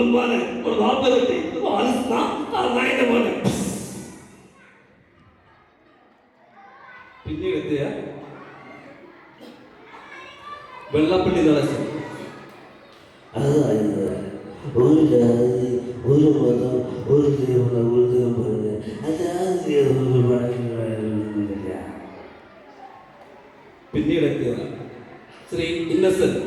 ഒരു വാപ്പ കിട്ടി പിന്നീട് എത്തിയ വെള്ളപ്പള്ളി തടസ്സം. അതായത് ഒരു ജാതി, ഒരു മതം, ഒരു ദൈവം, ഒരു ദൈവം പറഞ്ഞ് അതാദ്യമില്ല. പിന്നീട് എത്തിയ ശ്രീ ഇന്നസെന്റ്.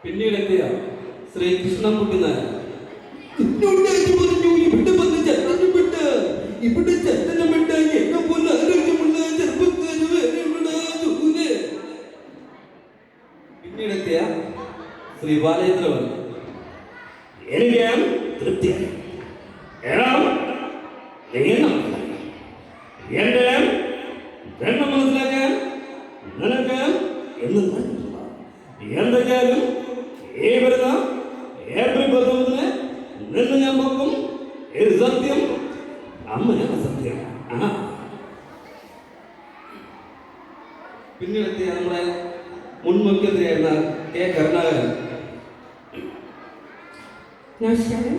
പിന്നീട് എത്തിയ ശ്രീ കൃഷ്ണൻകുട്ടി നായർ. ഇവിടെ ചട്ടനമിട്ട് എന്നെ പോലെ ആരോഗ്യമുള്ള ചെറുപ്പക്കാര് പിന്നീട് എത്തിയ ശ്രീ ബാലേന്ദ്രവൻ. എനിക്ക് തൃപ്തിയായി. എന്റെ എണ്ണം മനസ്സിലാക്കാൻ നിനക്ക് എന്ന് എന്തൊക്കെയാലും ഈ വരുന്ന ഏപ്രിൽ 19 നിന്ന് ഞാൻ പൊക്കും. ഇത് സത്യം, അമ്മയാണ് സത്യം. പിന്നീട് എത്തിയ നമ്മുടെ മുൻ മുഖ്യമന്ത്രിയായിരുന്ന കെ കരുണാകരൻ. നമസ്കാരം.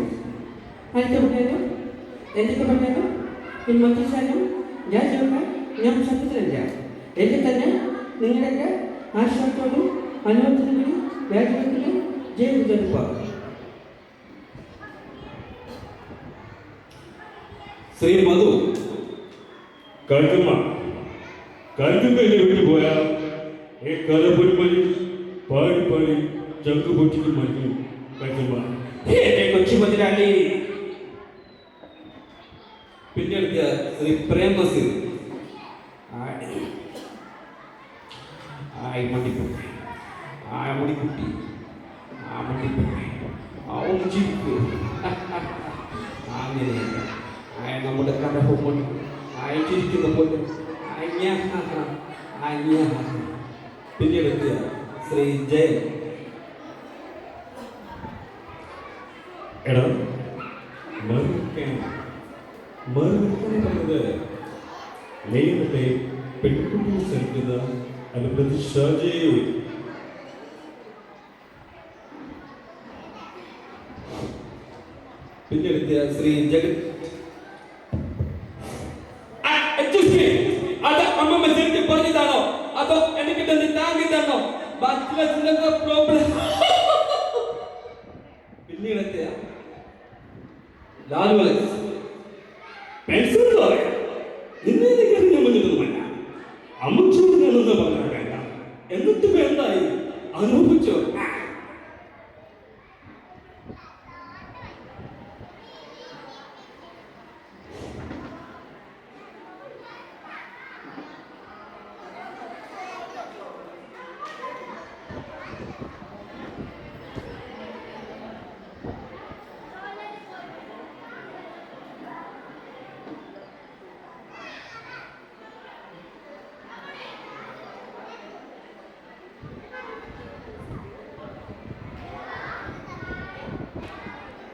ആദ്യത്തെ പറഞ്ഞാലും എന്തൊക്കെ പറഞ്ഞാലും മന്ത്രിസ്ഥാനം രാജ്യങ്ങൾ ഞാൻ സത്യത്തിലില്ല. എന്നെ തന്നെ നിങ്ങളുടെയൊക്കെ ആശ്വാസത്തോടും അനുഭവത്തിനും രാജ്യത്തിന് ജയിൽ തരുമ്പോൾ. ശ്രീ മധു. കഴിക്കുമ്മ കഴിക്കുമ്പല്ലേ വിട്ടു പോയാ ഈ കഥ പൊരുമലി പാടി പാടി ചങ്ക് പൊട്ടിക്ക് മരിക്കും. കഴിക്കുമ്മ കൊച്ചു മുതലാളി. പിന്നീട് ശ്രീ പ്രേം നസീർ. മണ്ടിക്കുട്ടി, മുടിക്കുട്ടി, മണ്ടിക്കുട്ടി, ചിരിക്കൂ. അങ്ങനെയല്ല നമ്മുടെ കടഹോമൺ ചിരിക്കുന്ന പോലെ. പിന്നീട് എത്തിയ ശ്രീ ജയൻ. എടാ പറഞ്ഞത് നെയ്യത്തെ പെൺകുട്ടിയെ ശ്രമിക്കുന്ന അനുപ്രതി ഷാജി. പിന്നീട് എത്തിയ ശ്രീ ജഗൻ. അത് അമ്മ ശരിക്ക് പറഞ്ഞതാണോ അതോ എനിക്ക് തന്നെ താങ്ങിയതാണോ? പ്രോബ്ലം. പിന്നീട് എത്തിയ ലാലു അലക്സ്. പെൻസിൽ പറയാം നിന്നെ എനിക്കറിഞ്ഞ മുന്നിട്ടൊന്നുമല്ല. അമ്മച്ചോടിനെന്ന് പറയാൻ വേണ്ട. എന്നിട്ട് എന്തായി അനുഭവിച്ചോ?